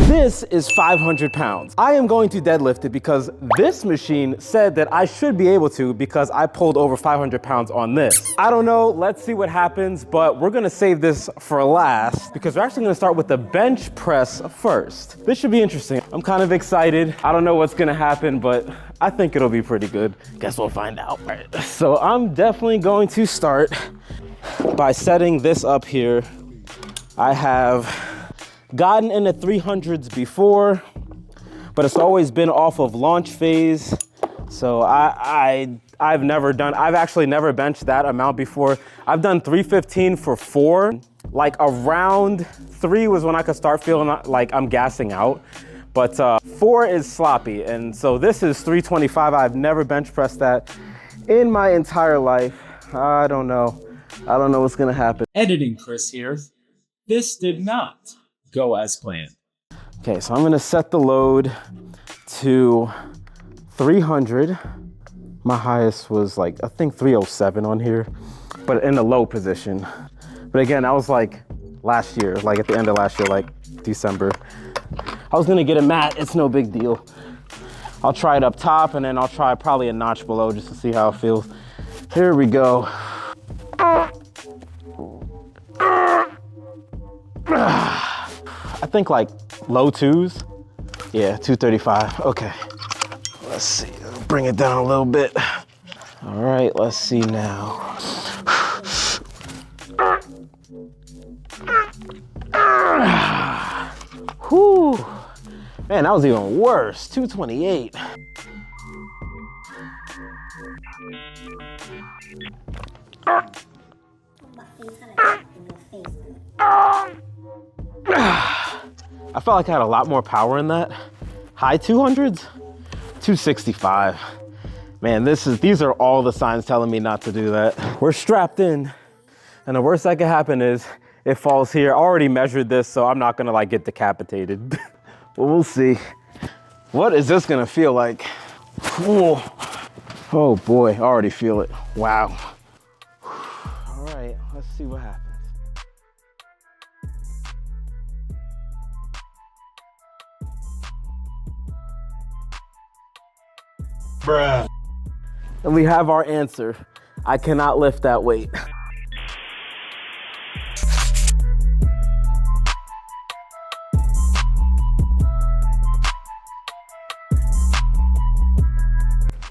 This is 500 pounds. I am going to deadlift it because this machine said that I should be able to because I pulled over 500 pounds on this. I don't know, let's see what happens, but we're gonna save this for last because we're actually gonna start with the bench press first. This should be interesting. I'm kind of excited. I don't know what's gonna happen, but I think it'll be pretty good. Guess we'll find out. All right. So I'm definitely going to start by setting this up here. I have gotten in the 300s before, but it's always been off of launch phase. So I've actually never benched that amount before. I've done 315 for 4. Like around 3 was when I could start feeling like I'm gassing out. But 4 is sloppy, and so this is 325. I've never bench pressed that in my entire life. I don't know what's gonna happen. Editing Chris here. This did not go as planned. Okay, so I'm gonna set the load to 300. My highest was like, I think 307 on here, but in the low position. But again, that was like last year, like at the end of last year, like December. I was gonna get a mat, it's no big deal. I'll try it up top and then I'll try probably a notch below just to see how it feels. Here we go. I think like low 2s. Yeah, 235, okay. Let's see, bring it down a little bit. All right, let's see now. Whew. Man, that was even worse, 228. I felt like I had a lot more power in that. High 200s, 265. Man, these are all the signs telling me not to do that. We're strapped in, and the worst that could happen is it falls here. I already measured this, so I'm not gonna like get decapitated. But we'll see. What is this gonna feel like? Whoa. Oh boy, I already feel it. Wow. All right, let's see what happens. Bruh. And we have our answer. I cannot lift that weight.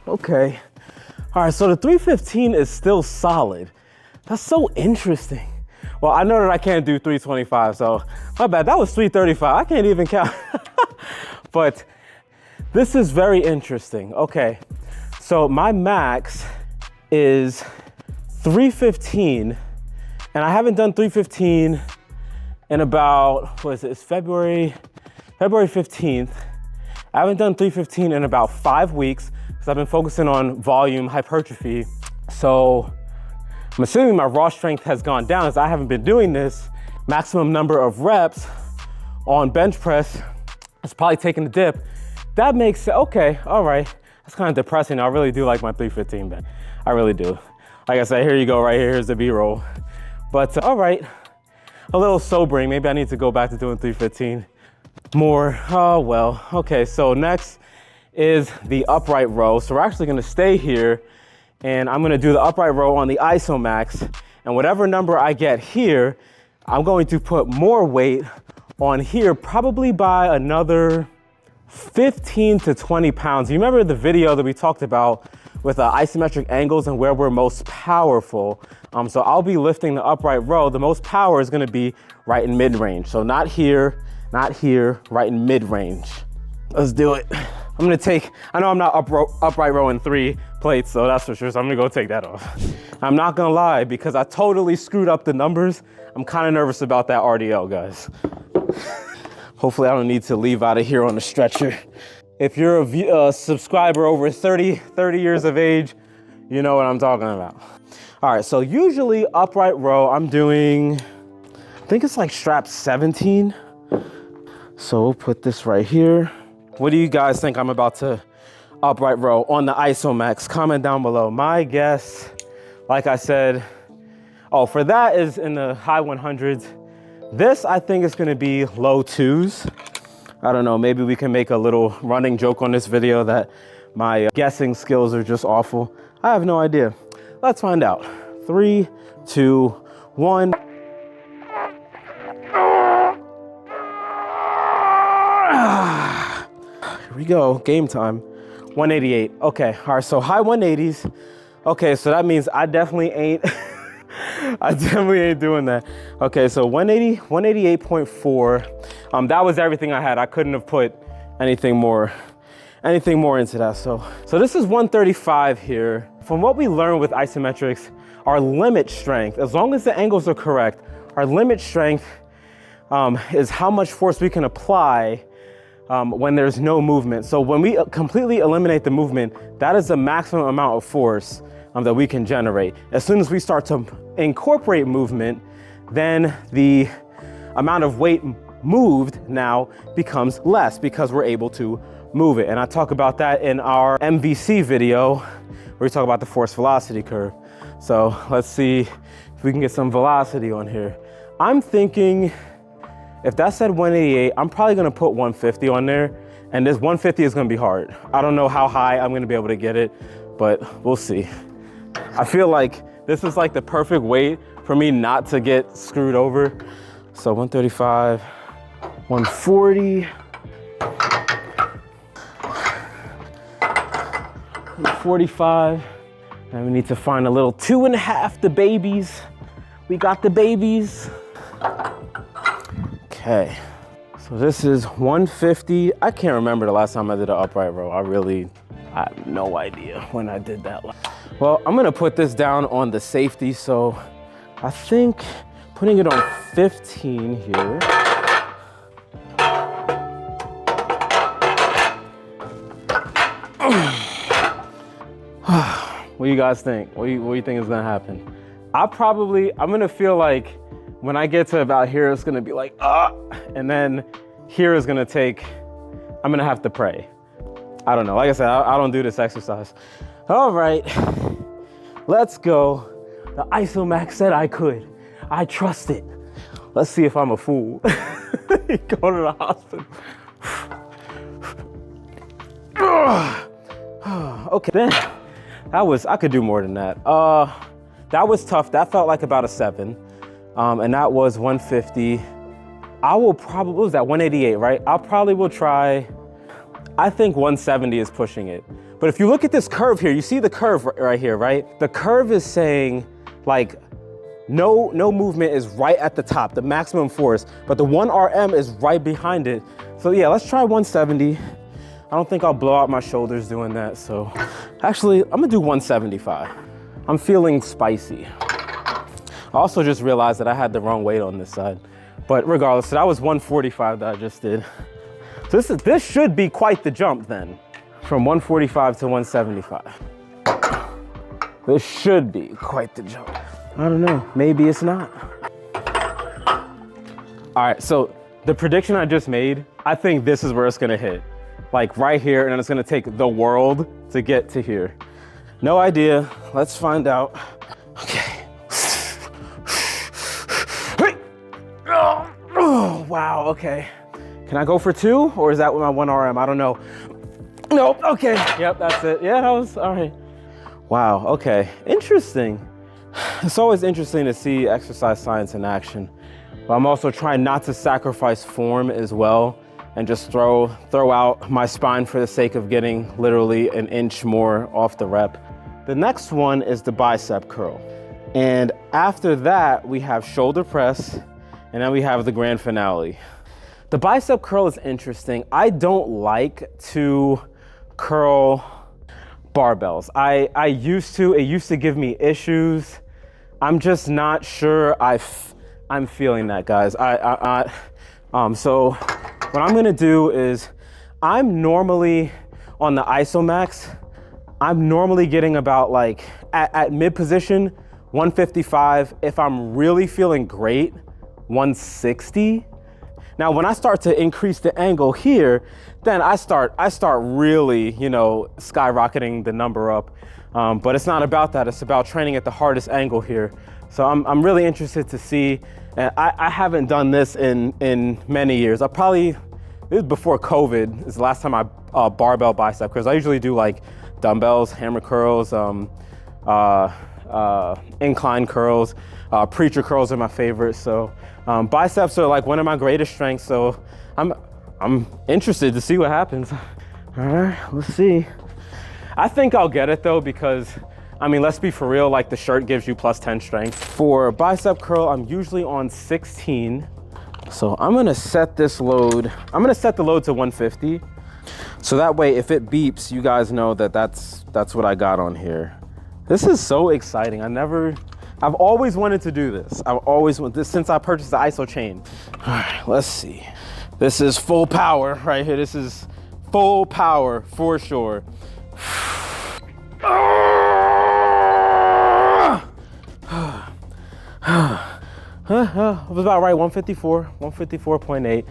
Okay. All right, so the 315 is still solid. That's so interesting. Well, I know that I can't do 325, so my bad. That was 335. I can't even count. But this is very interesting. Okay, so my max is 315, and I haven't done 315 in about, what is it, it's February 15th. I haven't done 315 in about 5 weeks because I've been focusing on volume hypertrophy. So I'm assuming my raw strength has gone down as I haven't been doing this. Maximum number of reps on bench press has probably taken a dip. That makes it, okay, all right. That's kind of depressing. I really do like my 315 bench. I really do. Like I said, here you go, right here. Here's the B-roll. But all right, a little sobering. Maybe I need to go back to doing 315 more. Oh, well, okay. So next is the upright row. So we're actually gonna stay here and I'm gonna do the upright row on the IsoMax. And whatever number I get here, I'm going to put more weight on here, probably by another 15 to 20 pounds. You remember the video that we talked about with isometric angles and where we're most powerful? So I'll be lifting the upright row. The most power is gonna be right in mid-range. So not here, right in mid-range. Let's do it. I'm gonna take, I know I'm not upright rowing 3 plates, so that's for sure, so I'm gonna go take that off. I'm not gonna lie, because I totally screwed up the numbers. I'm kinda nervous about that RDL, guys. Hopefully I don't need to leave out of here on a stretcher. If you're a subscriber over 30 years of age, you know what I'm talking about. All right, so usually upright row, I'm doing, I think it's like strap 17. So we'll put this right here. What do you guys think I'm about to upright row on the IsoMax? Comment down below. My guess, like I said, oh, for that is in the high 100s. This, I think, is gonna be low 2s. I don't know, maybe we can make a little running joke on this video that my guessing skills are just awful. I have no idea. Let's find out. 3, 2, 1. Here we go, game time. 188, okay, all right, so high 180s. Okay, so that means I definitely ain't, I definitely ain't doing that. Okay, so 180, 188.4. That was everything I had. I couldn't have put anything more into that. So this is 135 here. From what we learned with isometrics, our limit strength, as long as the angles are correct, our limit strength is how much force we can apply when there's no movement. So when we completely eliminate the movement, that is the maximum amount of force that we can generate. As soon as we start to incorporate movement, then the amount of weight moved now becomes less because we're able to move it. And I talk about that in our MVC video where we talk about the force velocity curve. So let's see if we can get some velocity on here. I'm thinking if that said 188, I'm probably gonna put 150 on there, and this 150 is gonna be hard. I don't know how high I'm gonna be able to get it, but we'll see. I feel like this is like the perfect weight for me not to get screwed over. So 135, 140, 145, and we need to find a little 2.5, the babies. We got the babies. Okay, so this is 150. I can't remember the last time I did an upright row. I have no idea when I did that. Well, I'm gonna put this down on the safety, so I think putting it on 15 here. What do you guys think? What do you think is gonna happen? I'm gonna feel like when I get to about here, it's gonna be like, and then here is gonna I'm gonna have to pray. I don't know, like I said, I don't do this exercise. All right, let's go. The IsoMax said I could. I trust it. Let's see if I'm a fool. Go to the hospital. Okay, then I could do more than that. That was tough. That felt like about a 7. And that was 150. I will probably, what was that, 188, right? I probably will try, I think 170 is pushing it. But if you look at this curve here, you see the curve right here, right? The curve is saying like, no movement is right at the top, the maximum force, but the 1 RM is right behind it. So yeah, let's try 170. I don't think I'll blow out my shoulders doing that. So actually, I'm gonna do 175. I'm feeling spicy. I also just realized that I had the wrong weight on this side. But regardless, so that was 145 that I just did. So this should be quite the jump then, from 145 to 175. This should be quite the jump. I don't know, maybe it's not. All right, so the prediction I just made, I think this is where it's gonna hit. Like right here, and then it's gonna take the world to get to here. No idea, let's find out. Okay. Oh, wow, okay. Can I go for 2, or is that with my 1 RM? I don't know. Nope, okay, yep, that's it. Yeah, that was, all right. Wow, okay, interesting. It's always interesting to see exercise science in action, but I'm also trying not to sacrifice form as well and just throw out my spine for the sake of getting literally an inch more off the rep. The next one is the bicep curl. And after that, we have shoulder press, and then we have the grand finale. The bicep curl is interesting. I don't like to curl barbells. it used to give me issues. I'm just not sure I'm feeling that, guys. So what I'm gonna do is, I'm normally on the IsoMax, I'm normally getting about like, at mid position, 155. If I'm really feeling great, 160. Now, when I start to increase the angle here, then I start really, skyrocketing the number up. But it's not about that. It's about training at the hardest angle here. So I'm really interested to see. And I haven't done this in many years. I probably this is before COVID, is the last time I barbell bicep curls. I usually do like dumbbells, hammer curls, incline curls, preacher curls are my favorite. So biceps are like one of my greatest strengths. So I'm interested to see what happens. All right, let's see. I think I'll get it though, because I mean, let's be for real, like the shirt gives you +10 strength. For bicep curl, I'm usually on 16. So I'm gonna set this load, I'm gonna set the load to 150. So that way, if it beeps, you guys know that that's what I got on here. This is so exciting. I've always wanted to do this. I've always wanted this since I purchased the ISO chain. All right, let's see. This is full power right here. This is full power for sure. I was about right, 154.8.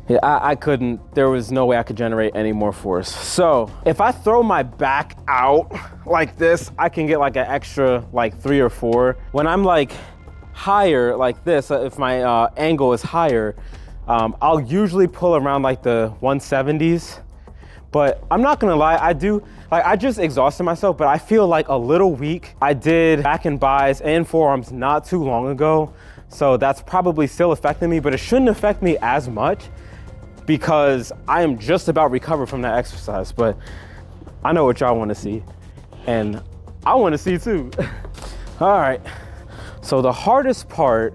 Yeah, I couldn't, there was no way I could generate any more force. So if I throw my back out like this, I can get like an extra like 3 or 4. When I'm like higher like this, if my angle is higher, I'll usually pull around like the 170s. But I'm not gonna lie, I just exhausted myself, but I feel like a little weak. I did back and bis and forearms not too long ago. So that's probably still affecting me, but it shouldn't affect me as much because I am just about recovered from that exercise. But I know what y'all wanna see, and I wanna see too. All right, so the hardest part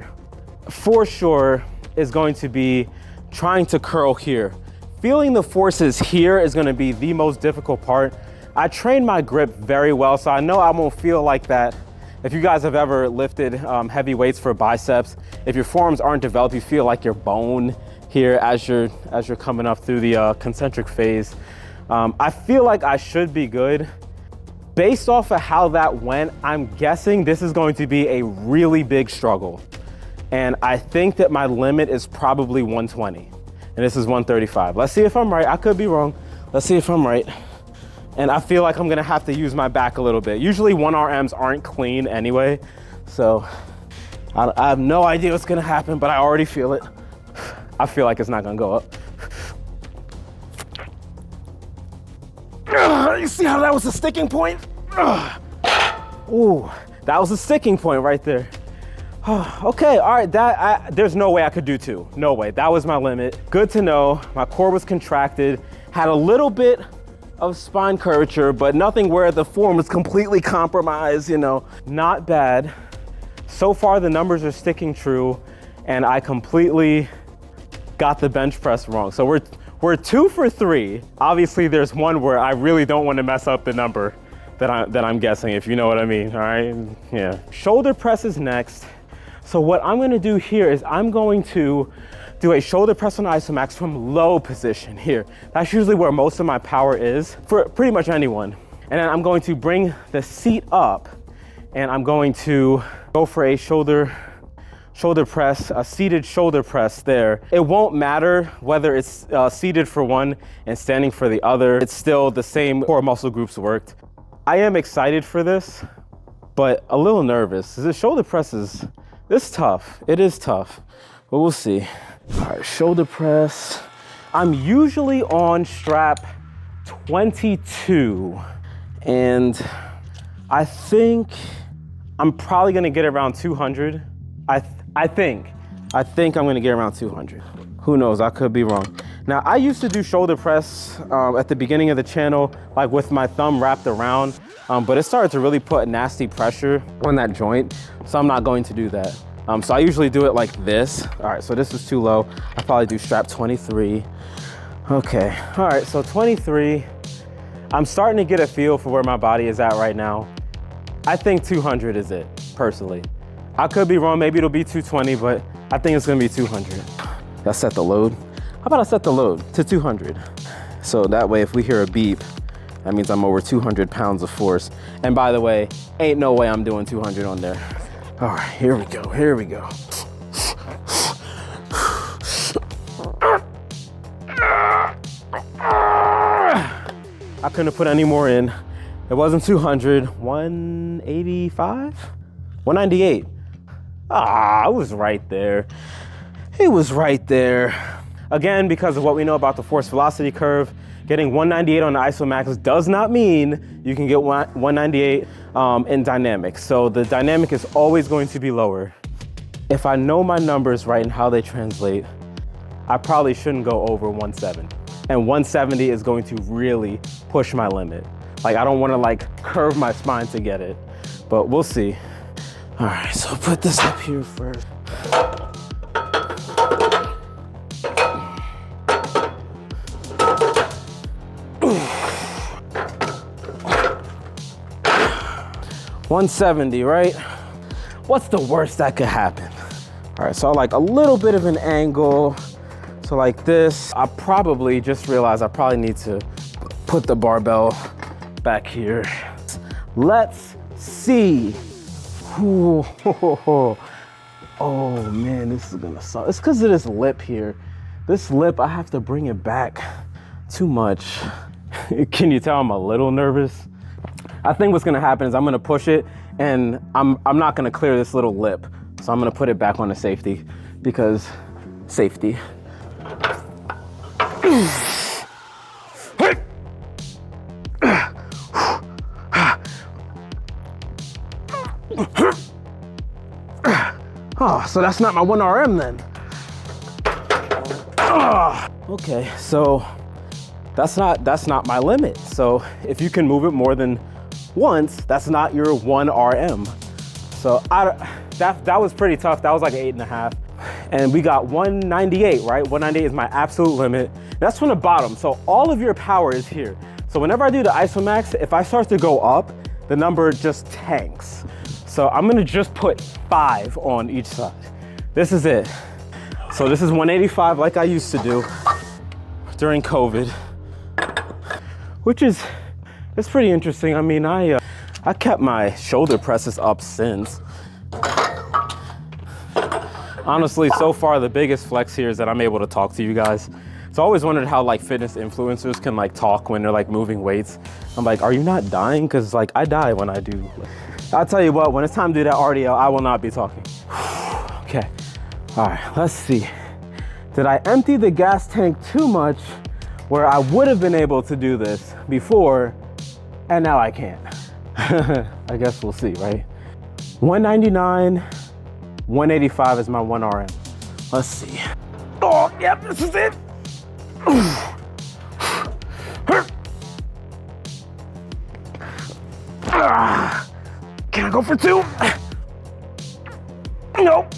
for sure is going to be trying to curl here. Feeling the forces here is gonna be the most difficult part. I train my grip very well, so I know I won't feel like that. If you guys have ever lifted heavy weights for biceps, if your forearms aren't developed, you feel like your bone here as you're coming up through the concentric phase. I feel like I should be good. Based off of how that went, I'm guessing this is going to be a really big struggle. And I think that my limit is probably 120. And this is 135. Let's see if I'm right. I could be wrong. Let's see if I'm right. And I feel like I'm gonna have to use my back a little bit. Usually 1RMs aren't clean anyway. So I have no idea what's gonna happen, but I already feel it. I feel like it's not gonna go up. You see how that was a sticking point? Ooh, that was a sticking point right there. Okay, all right, there's no way I could do 2. No way, that was my limit. Good to know, my core was contracted, had a little bit of spine curvature, but nothing where the form was completely compromised, you know. Not bad. So far, the numbers are sticking true, and I completely got the bench press wrong. So we're 2 for 3. Obviously, there's one where I really don't want to mess up the number that I'm guessing, if you know what I mean, all right? Yeah. Shoulder press is next. So what I'm gonna do here is I'm going to do a shoulder press on IsoMax from low position here. That's usually where most of my power is for pretty much anyone. And then I'm going to bring the seat up and I'm going to go for a shoulder press, a seated shoulder press there. It won't matter whether it's seated for one and standing for the other. It's still the same core muscle groups worked. I am excited for this, but a little nervous. This shoulder press is tough. It is tough, but we'll see. All right, shoulder press. I'm usually on strap 22, and I think I'm probably gonna get around 200. I think I'm gonna get around 200. Who knows, I could be wrong. Now, I used to do shoulder press at the beginning of the channel, like with my thumb wrapped around, but it started to really put nasty pressure on that joint, so I'm not going to do that. So I usually do it like this. All right, so this is too low. I probably do strap 23. Okay, all right, so 23. I'm starting to get a feel for where my body is at right now. I think 200 is it, personally. I could be wrong, maybe it'll be 220, but I think it's gonna be 200. Let's set the load. How about I set the load to 200? So that way, if we hear a beep, that means I'm over 200 pounds of force. And by the way, ain't no way I'm doing 200 on there. All right, here we go, here we go. I couldn't put any more in. It wasn't 200, 185? 198. Ah, I was right there. It was right there. Again, because of what we know about the force velocity curve, getting 198 on the IsoMax does not mean you can get 198 in dynamic. So the dynamic is always going to be lower. If I know my numbers right and how they translate, I probably shouldn't go over 170. And 170 is going to really push my limit. Like, I don't want to like curve my spine to get it, but we'll see. All right, so put this up here first. $170, right? What's the worst that could happen? All right, so like a little bit of an angle. So like this, I probably just realized I probably need to put the barbell back here. Let's see. Ooh, oh man, this is gonna suck. It's because of this lip here. This lip, I have to bring it back too much. Can you tell I'm a little nervous? I think what's gonna happen is I'm gonna push it and I'm not gonna clear this little lip. So I'm gonna put it back on the safety because safety. Oh, so that's not my 1RM then. Okay, so that's not my limit. So if you can move it more than once, that's not your 1RM. So that was pretty tough. That was like an 8.5. And we got 198, right? 198 is my absolute limit. That's from the bottom. So all of your power is here. So whenever I do the IsoMax, if I start to go up, the number just tanks. So I'm gonna just put 5 on each side. This is it. So this is 185 like I used to do during COVID, which is, it's pretty interesting. I mean, I kept my shoulder presses up since. Honestly, so far the biggest flex here is that I'm able to talk to you guys. So I always wondered how like fitness influencers can like talk when they're like moving weights. I'm like, are you not dying? Cause like I die when I do. I'll tell you what, when it's time to do that RDL, I will not be talking. Okay, all right, let's see. Did I empty the gas tank too much where I would have been able to do this before and now I can't? I guess we'll see, right? 199, 185 is my 1RM. Let's see. Oh, yep, this is it. Can I go for 2? Nope.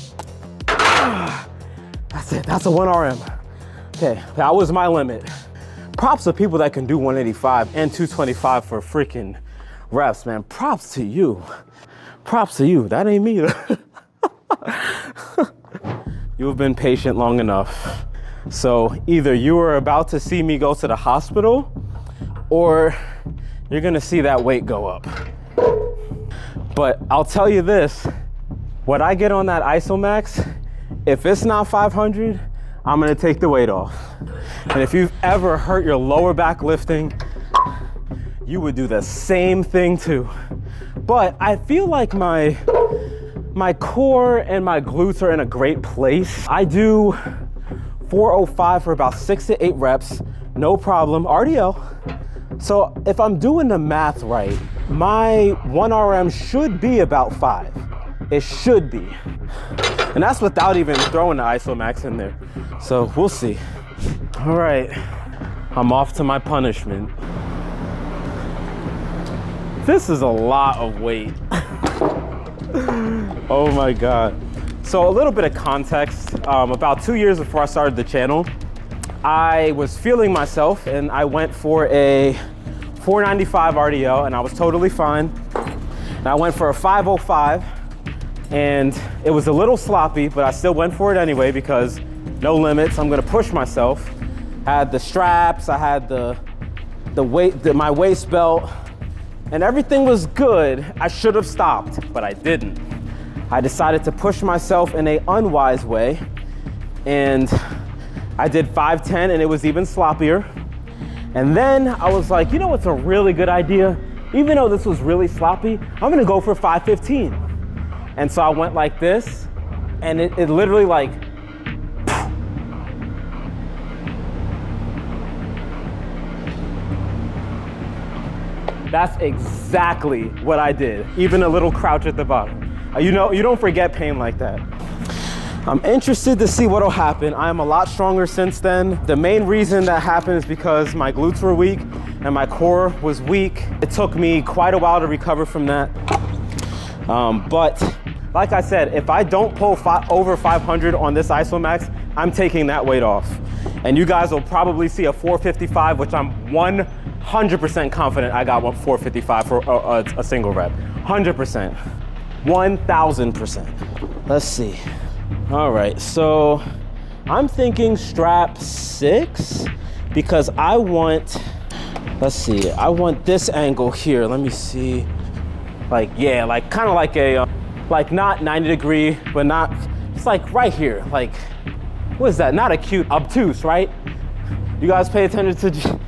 That's it, that's a 1RM. Okay, that was my limit. Props to people that can do 185 and 225 for freaking reps, man. Props to you. Props to you, that ain't me. You've been patient long enough. So either you are about to see me go to the hospital or you're gonna see that weight go up. But I'll tell you this, what I get on that IsoMax, if it's not 500, I'm gonna take the weight off. And if you've ever hurt your lower back lifting, you would do the same thing too. But I feel like my core and my glutes are in a great place. I do 405 for about 6 to 8 reps, no problem, RDL. So if I'm doing the math right, my 1RM should be about 5. It should be. And that's without even throwing the IsoMax in there. So we'll see. All right, I'm off to my punishment. This is a lot of weight. Oh my God. So a little bit of context, about 2 years before I started the channel, I was feeling myself and I went for a 495 RDL and I was totally fine. And I went for a 505 and it was a little sloppy, but I still went for it anyway because no limits, I'm gonna push myself. I had the straps, I had the weight, my waist belt, and everything was good. I should have stopped, but I didn't. I decided to push myself in an unwise way, and I did 510 and it was even sloppier. And then I was like, you know what's a really good idea? Even though this was really sloppy, I'm gonna go for 515. And so I went like this, and it literally like, That's exactly what I did. Even a little crouch at the bottom. You know, you don't forget pain like that. I'm interested to see what'll happen. I am a lot stronger since then. The main reason that happened is because my glutes were weak and my core was weak. It took me quite a while to recover from that. But like I said, if I don't pull over 500 on this IsoMax, I'm taking that weight off. And you guys will probably see a 455, which I'm 100% confident I got 455 for a single rep. 100%, 1000%. Let's see. All right, so I'm thinking strap 6 because I want, let's see, I want this angle here. Let me see. Like, yeah, like kind of like a, like not 90 degree, but not, it's like right here. Like, what is that? Not acute, obtuse, right? You guys pay attention to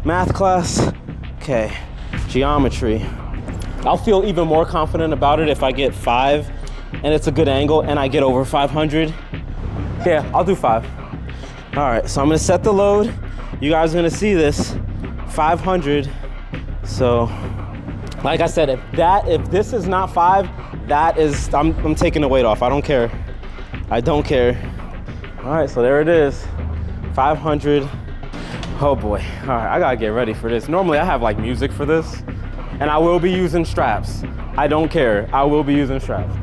math class? Okay, geometry. I'll feel even more confident about it if I get 5 and it's a good angle and I get over 500. Yeah, I'll do 5. All right, so I'm gonna set the load. You guys are gonna see this, 500. So, like I said, if this is not 5, that is, I'm taking the weight off. I don't care. I don't care. All right, so there it is, 500. Oh boy, all right, I gotta get ready for this. Normally I have like music for this, and I will be using straps. I don't care, I will be using straps.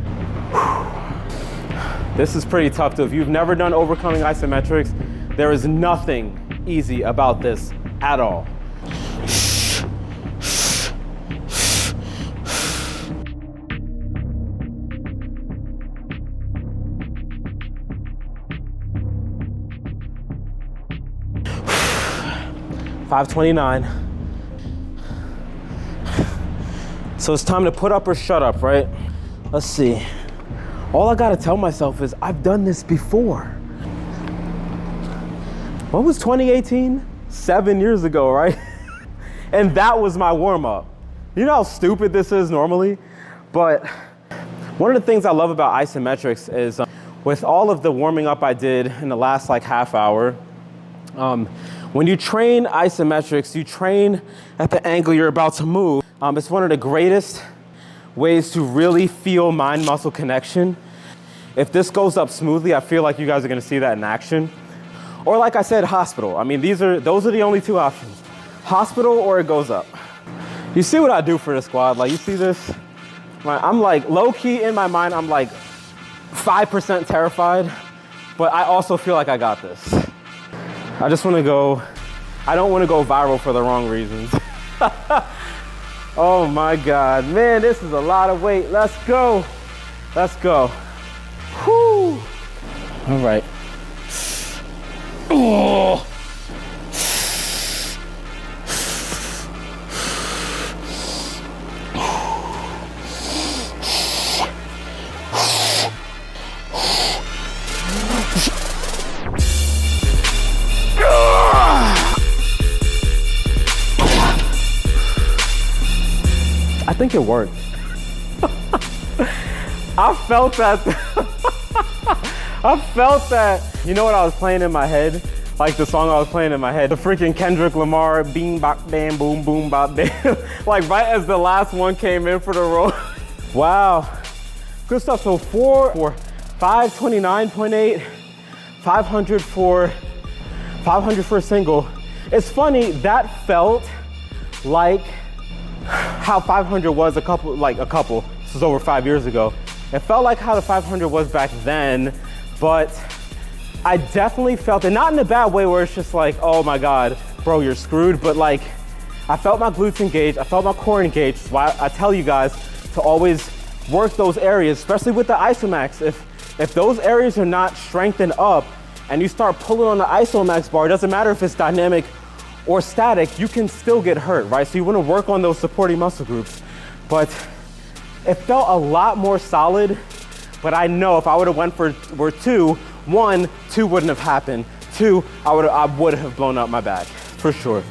This is pretty tough too. If you've never done overcoming isometrics, there is nothing easy about this at all. $529. So it's time to put up or shut up, right? Let's see. All I gotta tell myself is I've done this before. What was 2018? 7 years ago, right? And that was my warm-up. You know how stupid this is normally? But one of the things I love about isometrics is with all of the warming up I did in the last like half hour, when you train isometrics, you train at the angle you're about to move. It's one of the greatest ways to really feel mind-muscle connection. If this goes up smoothly, I feel like you guys are gonna see that in action. Or like I said, hospital. I mean, those are the only 2 options. Hospital or it goes up. You see what I do for the squad? Like, you see this? I'm like, low-key in my mind, I'm like 5% terrified, but I also feel like I got this. I just wanna go, I don't wanna go viral for the wrong reasons. Oh my God, man, this is a lot of weight. Let's go, let's go. Whew. All right. Oh. I think it worked. I felt that. I felt that. You know what I was playing in my head? Like the song I was playing in my head. The freaking Kendrick Lamar, bing, bop, bam, boom, boom, bop, bam. Like right as the last one came in for the roll. Wow. Good stuff. So 529.8, 500 for a single. It's funny, that felt like how 500 was a couple, this was over 5 years ago. It felt like how the 500 was back then, but I definitely felt it, not in a bad way where it's just like, oh my God, bro, you're screwed, but like, I felt my glutes engaged, I felt my core engaged. That's why I tell you guys to always work those areas, especially with the IsoMax. If those areas are not strengthened up and you start pulling on the IsoMax bar, it doesn't matter if it's dynamic or static, you can still get hurt, right? So you wanna work on those supporting muscle groups. But it felt a lot more solid, but I know if I would've went for 2, 1, 2 wouldn't have happened. 2, I would have blown up my back, for sure.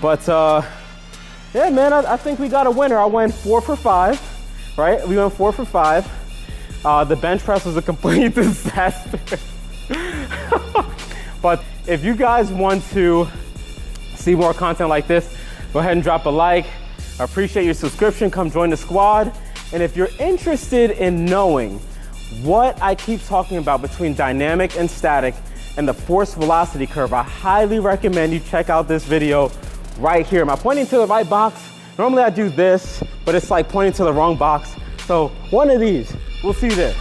But yeah, man, I think we got a winner. I went 4 for 5, right? We went 4 for 5. The bench press was a complete disaster. But if you guys want to see more content like this, go ahead and drop a like, I appreciate your subscription. Come join the squad. And if you're interested in knowing what I keep talking about between dynamic and static and the force velocity curve, I highly recommend you check out this video right here. Am I pointing to the right box? Normally I do this, but it's like pointing to the wrong box. So one of these, we'll see you there.